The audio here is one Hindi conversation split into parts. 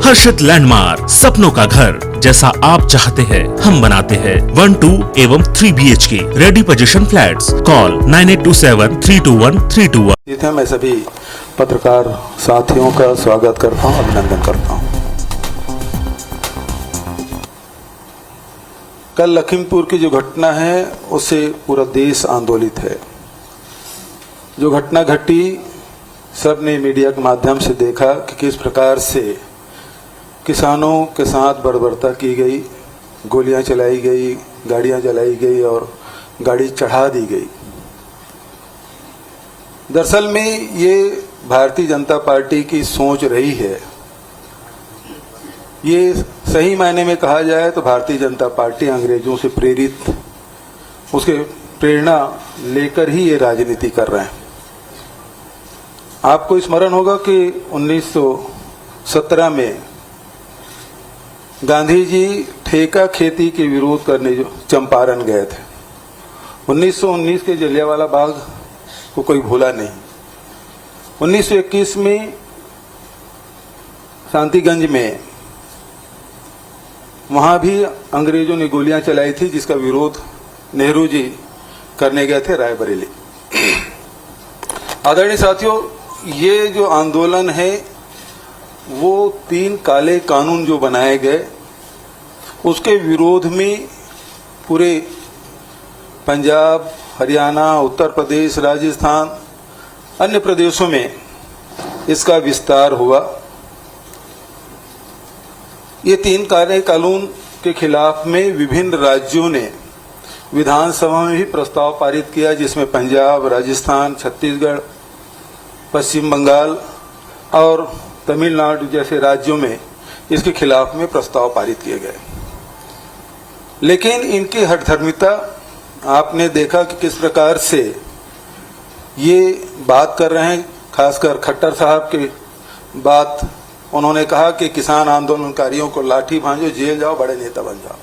हर्षित लैंडमार्क, सपनों का घर जैसा आप चाहते हैं हम बनाते हैं। 1, 2 एवं 3 BHK ready position flats. Call 9827321321। मैं सभी पत्रकार साथियों का स्वागत करता हूं, अभिनंदन करता हूं। कल लखीमपुर की जो घटना है उससे पूरा देश आंदोलित है। जो घटना घटी सबने मीडिया के माध्यम से देखा कि किस प्रकार से किसानों के साथ बर्बरता की गई, गोलियां चलाई गई, गाड़ियां जलाई गई और गाड़ी चढ़ा दी गई। दरअसल में ये भारतीय जनता पार्टी की सोच रही है। ये सही मायने में कहा जाए तो भारतीय जनता पार्टी अंग्रेजों से प्रेरित, उसके प्रेरणा लेकर ही ये राजनीति कर रहे हैं। आपको स्मरण होगा कि 1917 में गांधी जी ठेका खेती के विरोध करने जो चंपारण गए थे। 1919 के जलियांवाला बाग को कोई भूला नहीं। 1921 में शांतिगंज में वहां भी अंग्रेजों ने गोलियां चलाई थी, जिसका विरोध नेहरू जी करने गए थे रायबरेली। आदरणीय साथियों, ये जो आंदोलन है वो 3 काले कानून जो बनाए गए उसके विरोध में पूरे पंजाब, हरियाणा, उत्तर प्रदेश, राजस्थान, अन्य प्रदेशों में इसका विस्तार हुआ। ये 3 काले कानून के खिलाफ में विभिन्न राज्यों ने विधानसभा में भी प्रस्ताव पारित किया, जिसमें पंजाब, राजस्थान, छत्तीसगढ़, पश्चिम बंगाल और तमिलनाडु जैसे राज्यों में इसके खिलाफ में प्रस्ताव पारित किए गए। लेकिन इनकी हठधर्मिता आपने देखा कि किस प्रकार से ये बात कर रहे हैं। खासकर खट्टर साहब की बात, उन्होंने कहा कि किसान आंदोलनकारियों को लाठी भांजो, जेल जाओ, बड़े नेता बन जाओ।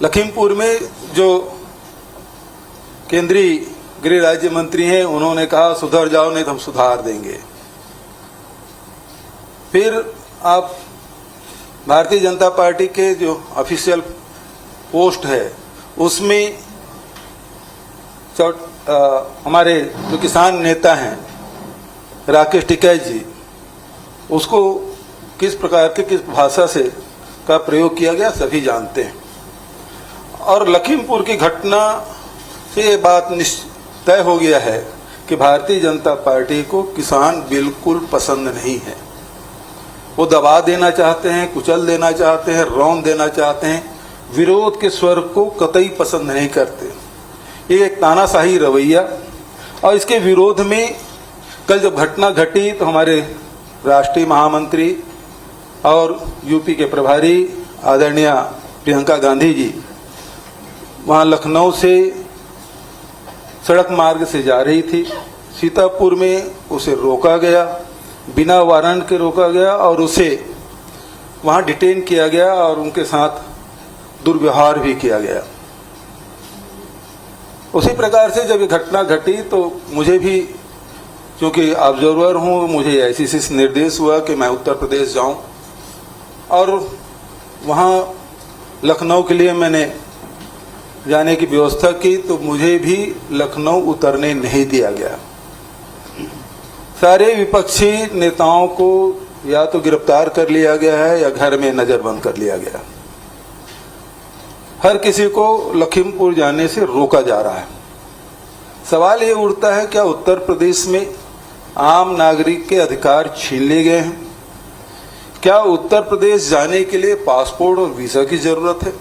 लखीमपुर में जो केंद्रीय गृह राज्य मंत्री हैं, उन्होंने कहा सुधर जाओ नहीं तो हम सुधार देंगे। फिर आप भारतीय जनता पार्टी के जो ऑफिशियल पोस्ट है उसमें हमारे जो किसान नेता हैं राकेश टिकैत जी, उसको किस प्रकार के किस भाषा से का प्रयोग किया गया सभी जानते हैं। और लखीमपुर की घटना से ये बात तय हो गया है कि भारतीय जनता पार्टी को किसान बिल्कुल पसंद नहीं है। वो दबा देना चाहते हैं, कुचल देना चाहते हैं, रौंद देना चाहते हैं, विरोध के स्वर को कतई पसंद नहीं करते। ये एक तानाशाही रवैया, और इसके विरोध में कल जब घटना घटी तो हमारे राष्ट्रीय महामंत्री और यूपी के प्रभारी आदरणीय प्रियंका गांधी जी वहां लखनऊ से सड़क मार्ग से जा रही थी। सीतापुर में उसे रोका गया, बिना वारंट के रोका गया और उसे वहां डिटेन किया गया और उनके साथ दुर्व्यवहार भी किया गया। उसी प्रकार से जब ये घटना घटी तो मुझे भी, क्योंकि ऑब्जर्वर हूं, मुझे आईसीसी से निर्देश हुआ कि मैं उत्तर प्रदेश जाऊं और वहां लखनऊ के लिए मैंने जाने की व्यवस्था की, तो मुझे भी लखनऊ उतरने नहीं दिया गया। सारे विपक्षी नेताओं को या तो गिरफ्तार कर लिया गया है या घर में नजरबंद कर लिया गया। हर किसी को लखीमपुर जाने से रोका जा रहा है। सवाल ये उठता है, क्या उत्तर प्रदेश में आम नागरिक के अधिकार छीन लिए गए हैं? क्या उत्तर प्रदेश जाने के लिए पासपोर्ट और वीजा की जरूरत है?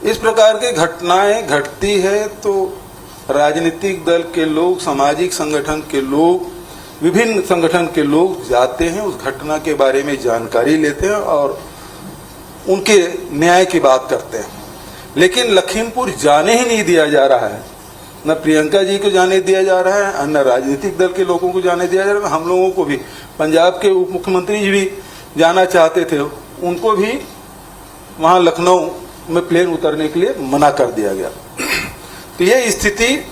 इस प्रकार की घटनाएं घटती है तो राजनीतिक दल के लोग, सामाजिक संगठन के लोग, विभिन्न संगठन के लोग जाते हैं, उस घटना के बारे में जानकारी लेते हैं और उनके न्याय की बात करते हैं। लेकिन लखीमपुर जाने ही नहीं दिया जा रहा है। न प्रियंका जी को जाने दिया जा रहा है, न राजनीतिक दल के लोगों को जाने दिया जा रहा है। हम लोगों को भी, पंजाब के उप मुख्यमंत्री जी भी जाना चाहते थे, उनको भी वहां लखनऊ में प्लेन उतरने के लिए मना कर दिया गया। तो ये स्थिति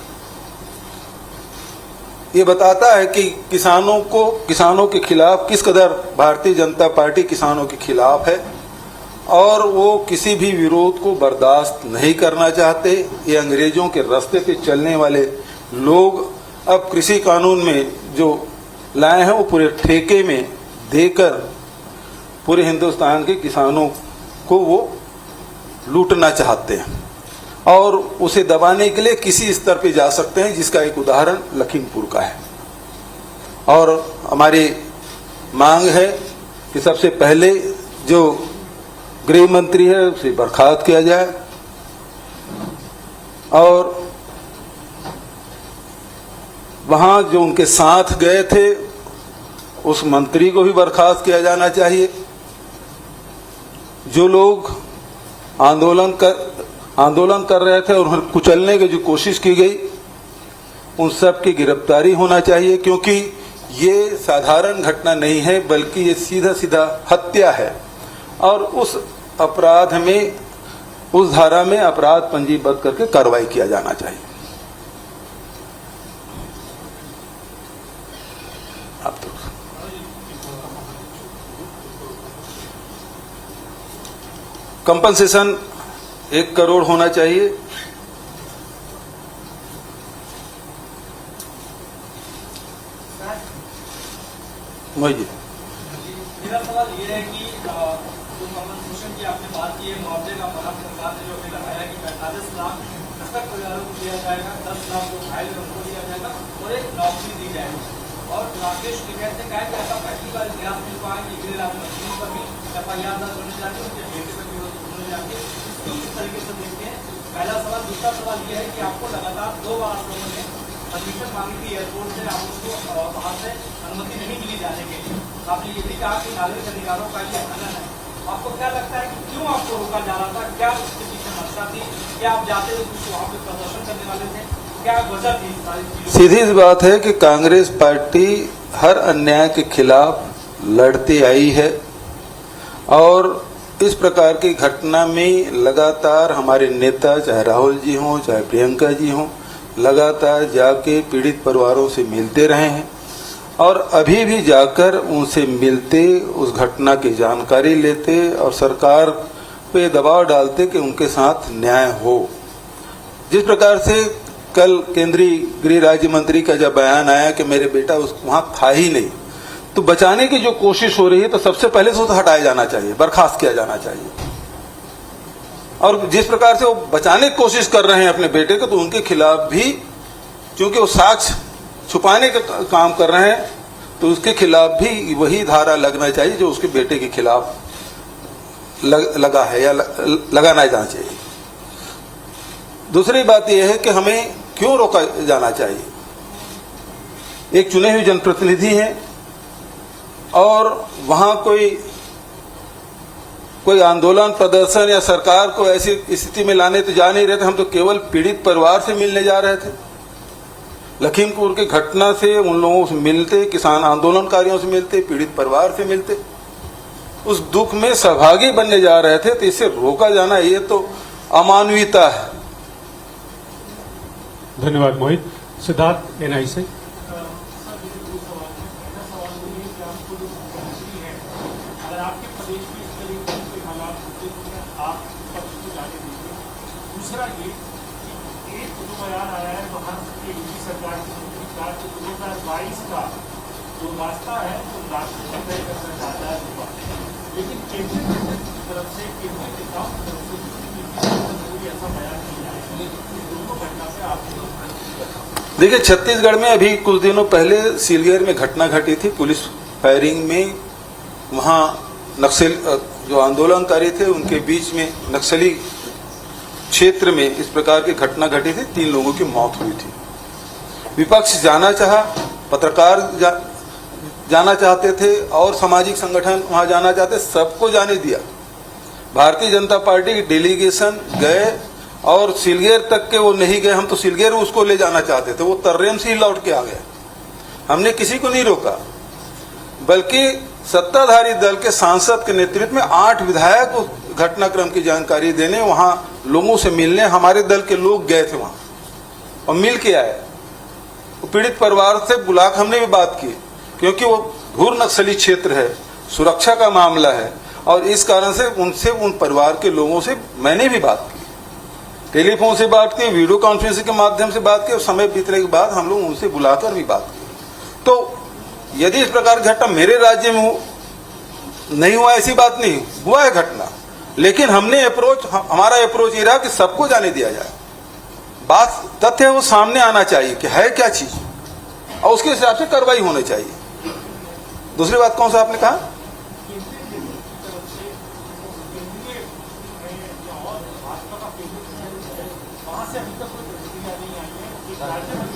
ये बताता है कि किसानों के खिलाफ किस कदर भारतीय जनता पार्टी किसानों के खिलाफ है और वो किसी भी विरोध को बर्दाश्त नहीं करना चाहते। ये अंग्रेजों के रास्ते पे चलने वाले लोग अब कृषि कानून में जो लाए हैं वो पूरे ठेके में देकर पूरे हिंदुस्तान के किसानों को वो लूटना चाहते हैं और उसे दबाने के लिए किसी स्तर पे जा सकते हैं, जिसका एक उदाहरण लखीमपुर का है। और हमारी मांग है कि सबसे पहले जो गृह मंत्री है उसे बर्खास्त किया जाए और वहां जो उनके साथ गए थे उस मंत्री को भी बर्खास्त किया जाना चाहिए। जो लोग आंदोलन कर रहे थे और उन्हें कुचलने की जो कोशिश की गई उन सब की गिरफ्तारी होना चाहिए, क्योंकि ये साधारण घटना नहीं है बल्कि ये सीधा सीधा हत्या है और उस अपराध में, उस धारा में अपराध पंजीबद्ध करके कार्रवाई किया जाना चाहिए। अब तो कंपनसेशन 1 करोड़ होना चाहिए। मोहित मेरा सवाल ये है कि जो कंपनसेशन की आपने बात की है, मुआवजे का मामला सरकार ने जो अभी लगाया कि 45 लाख कृषक परिवारों को दिया जाएगा, 10 लाख को घायल उनको दिया जाएगा और एक नौकरी दी जाएगी। और राकेश टिकैत ने कहा कि ऐसा पहली बार इतिहास में हुआ है कि गृह राज्य मंत्री पर भी FIR दर्ज होने जाती है, उनके बेटे पर भी होने जाती है। इसको किस तरीके से देखते हैं? पहला सवाल। दूसरा सवाल ये है कि आपको लगातार 2 बार आप लोगों ने परमिशन मांगी थी एयरपोर्ट से, आप उसको वहाँ से अनुमति नहीं मिली जाने के लिए। आपने ये भी कहा कि नागरिक अधिकारों का ये हनन है। आपको क्या लगता है कि क्यों आपको रोका जा रहा था? क्या उसके पीछे मंशा थी? क्या आप जाते थे कुछ वहाँ पे प्रदर्शन करने वाले थे? क्या वजह थी सारी चीजों? सीधी सी बात है कि कांग्रेस पार्टी हर अन्याय के खिलाफ लड़ती आई है और इस प्रकार की घटना में लगातार हमारे नेता, चाहे राहुल जी हों चाहे प्रियंका जी हों, लगातार जाके पीड़ित परिवारों से मिलते रहे हैं और अभी भी जाकर उनसे मिलते, उस घटना की जानकारी लेते और सरकार पे दबाव डालते कि उनके साथ न्याय हो। जिस प्रकार से कल केंद्रीय गृह राज्य मंत्री का जब बयान आया कि मेरे बेटा वहां था ही नहीं, तो बचाने की जो कोशिश हो रही है तो सबसे पहले से उसे हटाया जाना चाहिए, बर्खास्त किया जाना चाहिए। और जिस प्रकार से वो बचाने की कोशिश कर रहे हैं अपने बेटे को, तो उनके खिलाफ भी, क्योंकि वो साक्ष्य छुपाने का काम कर रहे हैं, तो उसके खिलाफ भी वही धारा लगना चाहिए जो उसके बेटे के खिलाफ लगा है या लगाना जाना चाहिए। दूसरी बात यह है कि हमें क्यों रोका जाना चाहिए। एक चुने हुए जनप्रतिनिधि हैं और वहां कोई आंदोलन प्रदर्शन या सरकार को ऐसी स्थिति में लाने तो जा नहीं रहे थे। हम तो केवल पीड़ित परिवार से मिलने जा रहे थे। लखीमपुर की घटना से उन लोगों से मिलते, किसान आंदोलनकारियों से मिलते, पीड़ित परिवार से मिलते, उस दुख में सहभागी बनने जा रहे थे। तो इसे रोका जाना ये तो अमानवीयता है। धन्यवाद मोहित। सिद्धार्थ NI से। अगर आपके प्रदेश में इस तरीके के कोई हालात होते तो आप पक्ष को जाने दीजिए। दूसरा ये कि एक जो बयान आया है वहाँ की यूपी सरकार की 2022 का जो रास्ता है वो रास्ते में तय करना चाहता है लोग, लेकिन केंद्रीय की तरफ से, केंद्रीय नेताओं की तरफ से कोई ऐसा बयान नहीं आया। दोनों घटना से आपको देखिए, छत्तीसगढ़ में अभी कुछ दिनों पहले सीलगेर में घटना घटी थी, पुलिस फायरिंग में। वहां नक्सल जो आंदोलनकारी थे उनके बीच में नक्सली क्षेत्र में इस प्रकार की घटना घटी थी, 3 लोगों की मौत हुई थी। विपक्ष जाना चाहा, पत्रकार जाना चाहते थे और सामाजिक संगठन वहां जाना चाहते, सबको जाने दिया। भारतीय जनता पार्टी की डेलीगेशन गए और सिलगेर तक के वो नहीं गए। हम तो सिलगेर उसको ले जाना चाहते थे, वो तर्रेम से ही लौट के आ गए। हमने किसी को नहीं रोका, बल्कि सत्ताधारी दल के सांसद के नेतृत्व में 8 विधायक उस घटनाक्रम की जानकारी देने, वहां लोगों से मिलने हमारे दल के लोग गए थे वहां और मिल के आए। पीड़ित परिवार से बुलाकर हमने भी बात की, क्योंकि वो घोर नक्सली क्षेत्र है, सुरक्षा का मामला है, और इस कारण से उनसे, उन परिवार के लोगों से मैंने भी बात की, टेलीफोन से बात की, वीडियो कॉन्फ्रेंसिंग के माध्यम से बात की, और समय बीतने के बाद हम लोग उनसे बुलाकर भी बात की। तो यदि इस प्रकार की घटना मेरे राज्य में नहीं हुआ, ऐसी बात नहीं, हुआ है घटना, लेकिन हमने हमारा अप्रोच ये रहा कि सबको जाने दिया जाए। बात तथ्य वो सामने आना चाहिए कि है क्या चीज, और उसके हिसाब से कार्रवाई होनी चाहिए। दूसरी बात कौन सा आपने कहा?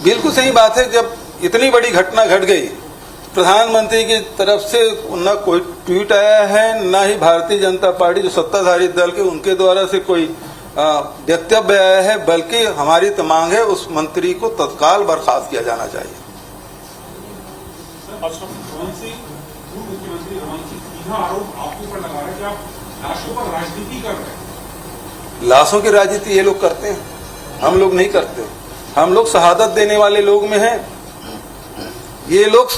बिल्कुल सही बात है। जब इतनी बड़ी घटना घट गई, प्रधानमंत्री की तरफ से न कोई ट्वीट आया है, न ही भारतीय जनता पार्टी जो सत्ताधारी दल के उनके द्वारा से कोई वक्तव्य आया है, बल्कि हमारी तो मांग है उस मंत्री को तत्काल बर्खास्त किया जाना चाहिए। मुख्यमंत्री रमन सिंह सीधा आरोप आपके ऊपर लगा रहे हैं कि आप लाशों पर राजनीति कर रहे हैं। लाशों की राजनीति ये लोग करते हैं, हम लोग नहीं करते। हम लोग शहादत देने वाले लोग में हैं, ये लोग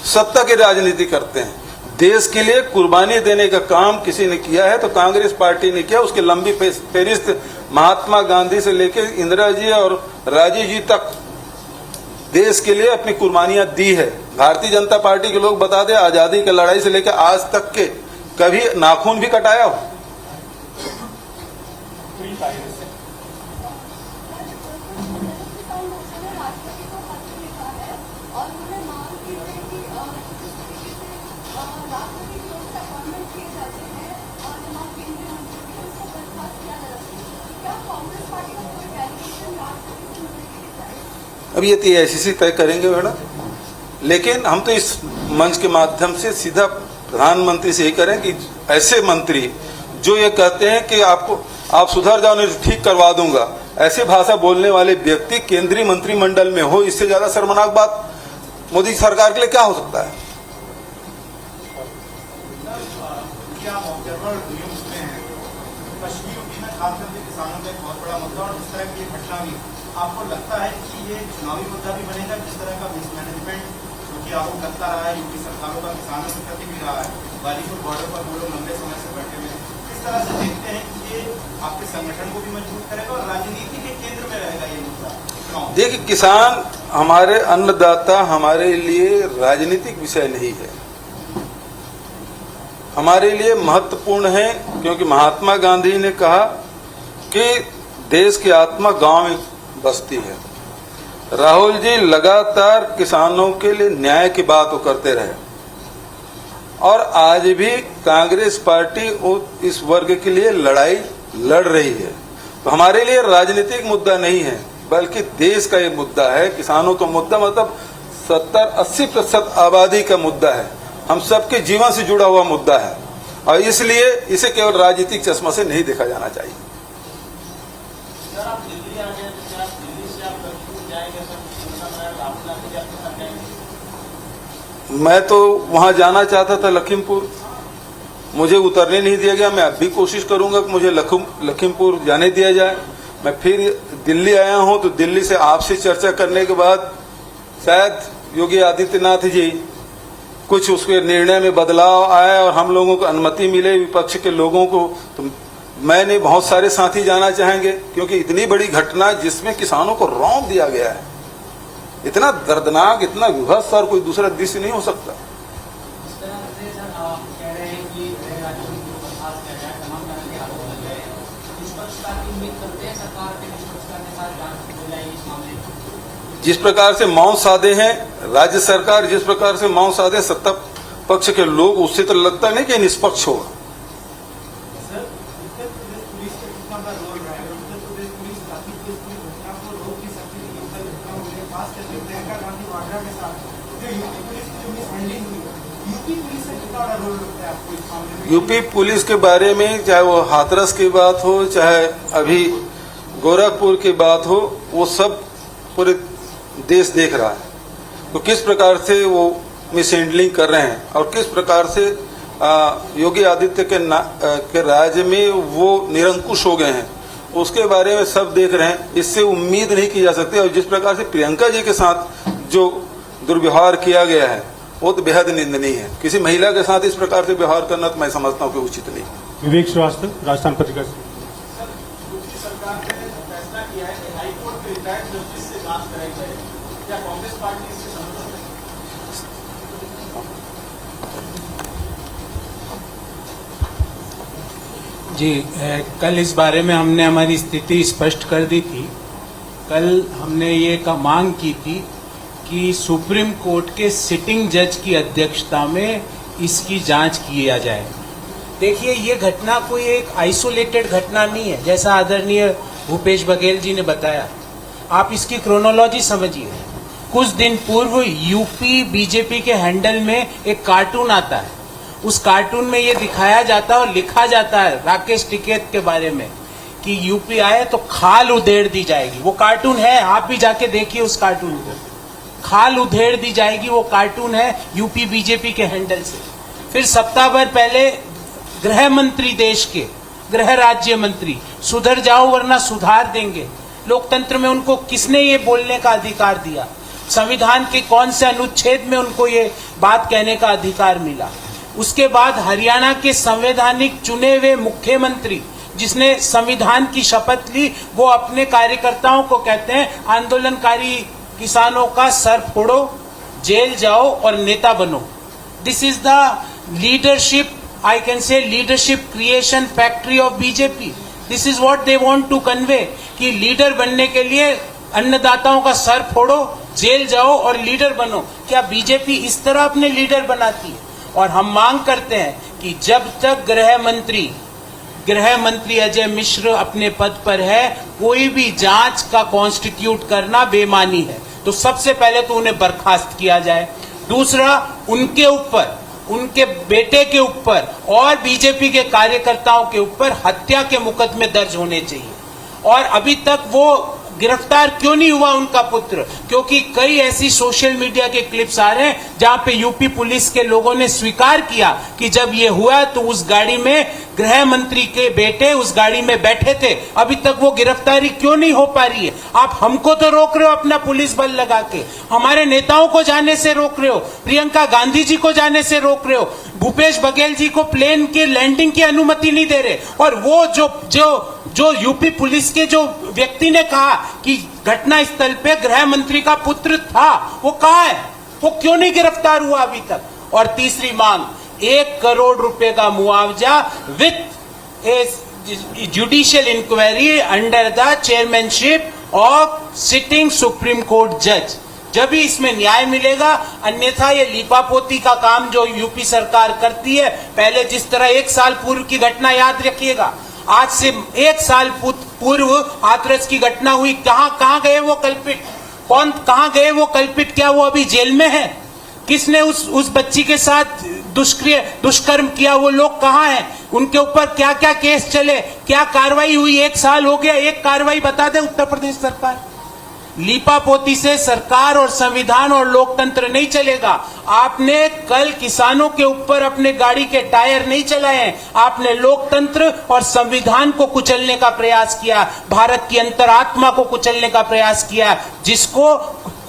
सत्ता की राजनीति करते हैं। देश के लिए कुर्बानी देने का काम किसी ने किया है तो कांग्रेस पार्टी ने किया। उसकी लंबी फहरिस्त महात्मा गांधी से लेकर इंदिरा जी और राजीव जी तक देश के लिए अपनी कुर्बानियां दी है। भारतीय जनता पार्टी के लोग बता दें, आजादी की लड़ाई से लेकर आज तक के कभी नाखून भी कटाया हो? अब ये तो AICC तय करेंगे मैडम, लेकिन हम तो इस मंच के माध्यम से सीधा प्रधानमंत्री से यही करें कि ऐसे मंत्री जो ये कहते हैं कि आप सुधर जाओ नहीं ठीक करवा दूंगा, ऐसे भाषा बोलने वाले व्यक्ति केंद्रीय मंत्रिमंडल में हो, इससे ज्यादा शर्मनाक बात मोदी सरकार के लिए क्या हो सकता है? आपको लगता है कि ये चुनावी मुद्दा भी बनेगा, जिस तरह का मिसमैनेजमेंट जो कि आपको लगता रहा है यूपी सरकारों का किसानों के प्रति भी रहा है, गाजीपुर बॉर्डर पर वो लोग लंबे समय से बैठे हुए हैं, किस तरह से देखते हैं कि ये आपके संगठन को भी मजबूत करेगा और राजनीति के केंद्र में रहेगा ये मुद्दा? देखिए, किसान हमारे अन्नदाता हमारे लिए राजनीतिक विषय नहीं है, हमारे लिए महत्वपूर्ण है, क्योंकि महात्मा गांधी ने कहा कि देश की आत्मा गांव में बसती है। राहुल जी लगातार किसानों के लिए न्याय की बात करते रहे, और आज भी कांग्रेस पार्टी इस वर्ग के लिए लड़ाई लड़ रही है। तो हमारे लिए राजनीतिक मुद्दा नहीं है, बल्कि देश का ये मुद्दा है। किसानों का मुद्दा मतलब 70-80% आबादी का मुद्दा है, हम सबके जीवन से जुड़ा हुआ मुद्दा है, और इसलिए इसे केवल राजनीतिक चश्मा से नहीं देखा जाना चाहिए। मैं तो वहां जाना चाहता था लखीमपुर, मुझे उतरने नहीं दिया गया। मैं अब भी कोशिश करूंगा कि मुझे लखीमपुर जाने दिया जाए। मैं फिर दिल्ली आया हूं, तो दिल्ली से आपसे चर्चा करने के बाद शायद योगी आदित्यनाथ जी कुछ उसके निर्णय में बदलाव आया और हम लोगों को अनुमति मिले, विपक्ष के लोगों को। तो मैंने बहुत सारे साथी जाना चाहेंगे, क्योंकि इतनी बड़ी घटना जिसमें किसानों को रौंद दिया गया है, इतना दर्दनाक, इतना विभत्स और कोई दूसरा दृश्य नहीं हो सकता। जिस प्रकार से मौन साधे हैं राज्य सरकार, जिस प्रकार से मौन साधे सत्ता पक्ष के लोग, उससे तो लगता नहीं कि निष्पक्ष होगा। यूपी पुलिस के बारे में, चाहे वो हाथरस की बात हो, चाहे अभी गोरखपुर की बात हो, वो सब पूरे देश देख रहा है। तो किस प्रकार से वो मिस हैंडलिंग कर रहे हैं और किस प्रकार से योगी आदित्य के राज्य में वो निरंकुश हो गए हैं, उसके बारे में सब देख रहे हैं। इससे उम्मीद नहीं की जा सकती। और जिस प्रकार से प्रियंका जी के साथ जो दुर्व्यवहार किया गया है वो तो बेहद निंदनीय है। किसी महिला के साथ इस प्रकार से व्यवहार करना तो मैं समझता हूँ कि उचित नहीं। विवेक श्रीवास्तव, राजस्थान पत्रिका से। यूपी सरकार ने फैसला किया है कि हाईकोर्ट के रिटायर्ड जस्टिस से जांच कराई जाए, क्या कांग्रेस पार्टी इससे सहमत है? जी, कल इस बारे में हमने हमारी स्थिति स्पष्ट कर दी थी। कल हमने ये मांग की थी कि सुप्रीम कोर्ट के सिटिंग जज की अध्यक्षता में इसकी जांच किया जाए। देखिए, ये घटना कोई एक आइसोलेटेड घटना नहीं है, जैसा आदरणीय भूपेश बघेल जी ने बताया। आप इसकी क्रोनोलॉजी समझिए। कुछ दिन पूर्व यूपी बीजेपी के हैंडल में एक कार्टून आता है। उस कार्टून में ये दिखाया जाता है और लिखा जाता है राकेश टिकैत के बारे में कि यूपी आए तो खाल उधेड़ दी जाएगी। वो कार्टून है, आप भी जाके देखिए उस कार्टून को। खाल उधेड़ दी जाएगी, वो कार्टून है यूपी बीजेपी के हैंडल से। फिर सप्ताह भर पहले गृह मंत्री, देश के गृह राज्य मंत्री, सुधर जाओ वरना सुधार देंगे। लोकतंत्र में उनको किसने ये बोलने का अधिकार दिया? संविधान के कौन से अनुच्छेद में उनको ये बात कहने का अधिकार मिला? उसके बाद हरियाणा के संवैधानिक चुने हुए मुख्यमंत्री जिसने संविधान की शपथ ली, वो अपने कार्यकर्ताओं को कहते हैं आंदोलनकारी किसानों का सर फोड़ो, जेल जाओ और नेता बनो। This is the leadership, I can say leadership creation factory of BJP. This is what they want to convey कि लीडर बनने के लिए अन्नदाताओं का सर फोड़ो, जेल जाओ और लीडर बनो। क्या बीजेपी इस तरह अपने लीडर बनाती है? और हम मांग करते हैं कि जब तक गृह मंत्री अजय मिश्र अपने पद पर है, कोई भी जांच का कॉन्स्टिट्यूट करना बेमानी है। तो सबसे पहले तो उन्हें बर्खास्त किया जाए। दूसरा, उनके ऊपर, उनके बेटे के ऊपर और बीजेपी के कार्यकर्ताओं के ऊपर हत्या के मुकदमे दर्ज होने चाहिए। और अभी तक वो गिरफ्तार क्यों नहीं हुआ उनका पुत्र? क्योंकि कई ऐसी सोशल मीडिया के क्लिप्स आ रहे हैं जहां पे यूपी पुलिस के लोगों ने स्वीकार किया कि जब ये हुआ तो उस गाड़ी में गृह मंत्री के बेटे उस गाड़ी में बैठे थे। अभी तक वो गिरफ्तारी क्यों नहीं हो पा रही है? आप हमको तो रोक रहे हो अपना पुलिस बल लगा के, हमारे नेताओं को जाने से रोक रहे हो, प्रियंका गांधी जी को जाने से रोक रहे हो, भूपेश बघेल जी को प्लेन के लैंडिंग की अनुमति नहीं दे रहे। और वो जो यूपी पुलिस के जो व्यक्ति ने कहा कि घटना स्थल पे गृह मंत्री का पुत्र था, वो कहाँ है? वो क्यों नहीं गिरफ्तार हुआ अभी तक? और तीसरी मांग, 1 करोड़ रुपए का मुआवजा with a judicial inquiry under the chairmanship of sitting supreme court जज। जब भी इसमें न्याय मिलेगा, अन्यथा ये लीपापोती का काम जो यूपी सरकार करती है, पहले जिस तरह 1 साल पूर्व की घटना याद रखिएगा, आज से 1 साल पूर्व हाथरस की घटना हुई, कहां गए वो कल्पित? कहां गए वो कल्पित? क्या वो अभी जेल में है? किसने उस बच्ची के साथ दुष्कर्म किया? वो लोग कहां हैं? उनके ऊपर क्या क्या केस चले? क्या कार्रवाई हुई? 1 साल हो गया, एक कार्रवाई बता दे उत्तर प्रदेश सरकार। लीपापोती से सरकार और संविधान और लोकतंत्र नहीं चलेगा। आपने कल किसानों के ऊपर अपने गाड़ी के टायर नहीं चलाए हैं, आपने लोकतंत्र और संविधान को कुचलने का प्रयास किया, भारत की अंतरात्मा को कुचलने का प्रयास किया, जिसको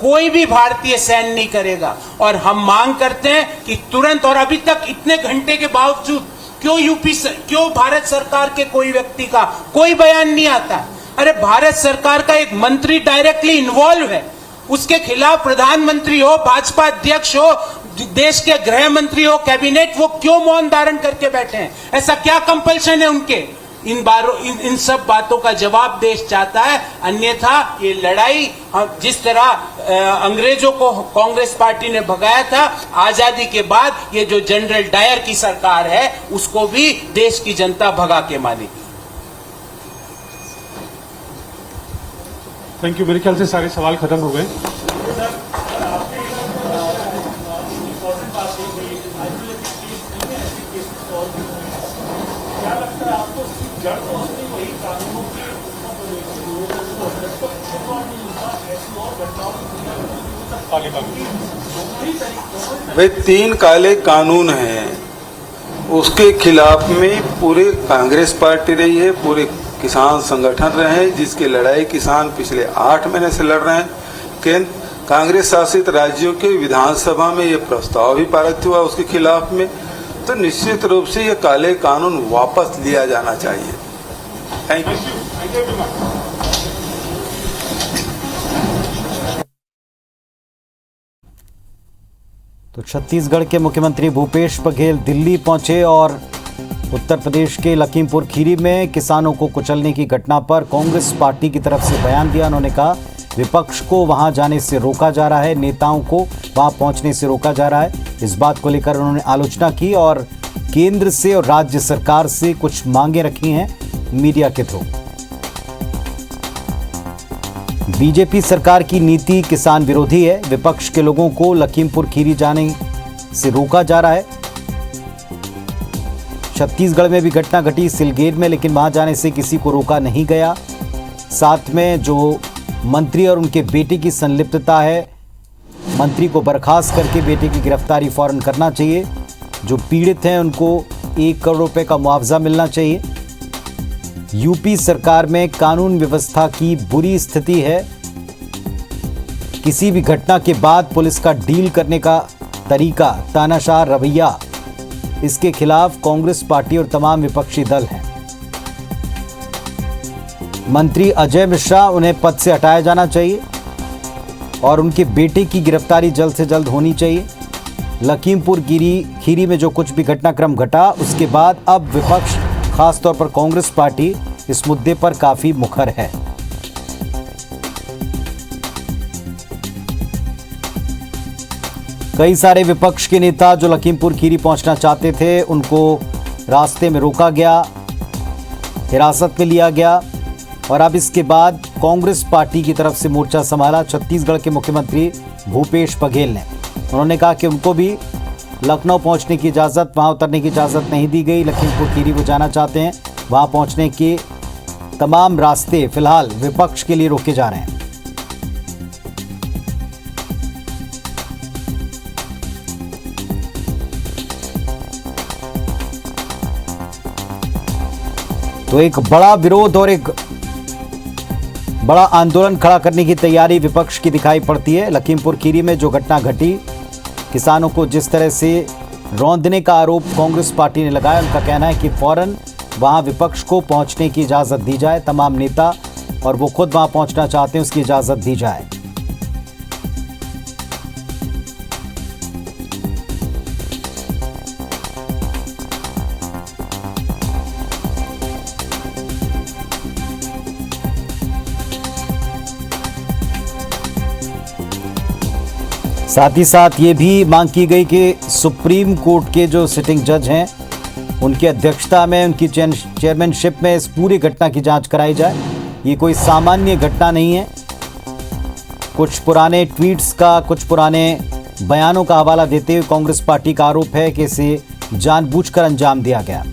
कोई भी भारतीय सहन नहीं करेगा। और हम मांग करते हैं कि तुरंत, और अभी तक इतने घंटे के बावजूद क्यों भारत सरकार के कोई व्यक्ति का कोई बयान नहीं आता? अरे भारत सरकार का एक मंत्री डायरेक्टली इन्वॉल्व है, उसके खिलाफ प्रधानमंत्री हो, भाजपा अध्यक्ष हो, देश के गृह मंत्री हो, कैबिनेट, वो क्यों मौन धारण करके बैठे हैं? ऐसा क्या कंपल्शन है उनके? इन सब बातों का जवाब देश चाहता है। अन्यथा ये लड़ाई, जिस तरह अंग्रेजों को कांग्रेस पार्टी ने भगाया था, आजादी के बाद ये जो जनरल डायर की सरकार है, उसको भी देश की जनता भगा के मानेगी। Thank you. मेरे ख्याल से सारे सवाल खत्म हो गए। वे 3 काले कानून हैं, उसके खिलाफ में पूरे कांग्रेस पार्टी रही है, पूरे किसान संगठन रहे हैं, जिसकी लड़ाई किसान पिछले 8 महीने से लड़ रहे हैं। केंद्र कांग्रेस शासित राज्यों के विधानसभा में ये प्रस्ताव भी पारित हुआ उसके खिलाफ में, तो निश्चित रूप से ये काले कानून वापस लिया जाना चाहिए। Thank you. तो छत्तीसगढ़ के मुख्यमंत्री भूपेश बघेल दिल्ली पहुंचे और उत्तर प्रदेश के लखीमपुर खीरी में किसानों को कुचलने की घटना पर कांग्रेस पार्टी की तरफ से बयान दिया। उन्होंने कहा विपक्ष को वहां जाने से रोका जा रहा है, नेताओं को वहां पहुंचने से रोका जा रहा है। इस बात को लेकर उन्होंने आलोचना की और केंद्र से और राज्य सरकार से कुछ मांगे रखी हैं मीडिया के थ्रू। बीजेपी सरकार की नीति किसान विरोधी है, विपक्ष के लोगों को लखीमपुर खीरी जाने से रोका जा रहा है। छत्तीसगढ़ में भी घटना घटी सिलगेर में, लेकिन वहां जाने से किसी को रोका नहीं गया। साथ में जो मंत्री और उनके बेटे की संलिप्तता है, मंत्री को बर्खास्त करके बेटे की गिरफ्तारी फौरन करना चाहिए। जो पीड़ित हैं उनको 1 करोड़ रुपए का मुआवजा मिलना चाहिए। यूपी सरकार में कानून व्यवस्था की बुरी स्थिति है। किसी भी घटना के बाद पुलिस का डील करने का तरीका, तानाशाह रवैया, इसके खिलाफ कांग्रेस पार्टी और तमाम विपक्षी दल हैं। मंत्री अजय मिश्रा, उन्हें पद से हटाया जाना चाहिए और उनके बेटे की गिरफ्तारी जल्द से जल्द होनी चाहिए। लखीमपुर खीरी में जो कुछ भी घटनाक्रम घटा, उसके बाद अब विपक्ष, खासतौर पर कांग्रेस पार्टी, इस मुद्दे पर काफी मुखर है। कई सारे विपक्ष के नेता जो लखीमपुर खीरी पहुंचना चाहते थे, उनको रास्ते में रोका गया, हिरासत में लिया गया और अब इसके बाद कांग्रेस पार्टी की तरफ से मोर्चा संभाला छत्तीसगढ़ के मुख्यमंत्री भूपेश बघेल ने। उन्होंने कहा कि उनको भी लखनऊ पहुंचने की इजाज़त, वहां उतरने की इजाज़त नहीं दी गई। लखीमपुर खीरी वो जाना चाहते हैं, वहां पहुंचने के तमाम रास्ते फिलहाल विपक्ष के लिए रोके जा रहे हैं। तो एक बड़ा विरोध और एक बड़ा आंदोलन खड़ा करने की तैयारी विपक्ष की दिखाई पड़ती है। लखीमपुर खीरी में जो घटना घटी, किसानों को जिस तरह से रौंदने का आरोप कांग्रेस पार्टी ने लगाया, उनका कहना है कि फौरन वहां विपक्ष को पहुंचने की इजाज़त दी जाए। तमाम नेता और वो खुद वहां पहुंचना चाहते हैं, उसकी इजाज़त दी जाए। साथ ही साथ ये भी मांग की गई कि सुप्रीम कोर्ट के जो सिटिंग जज हैं, उनकी अध्यक्षता में, उनकी चेयरमैनशिप में इस पूरी घटना की जांच कराई जाए। ये कोई सामान्य घटना नहीं है। कुछ पुराने ट्वीट्स का, कुछ पुराने बयानों का हवाला देते हुए कांग्रेस पार्टी का आरोप है कि इसे जानबूझकर अंजाम दिया गया।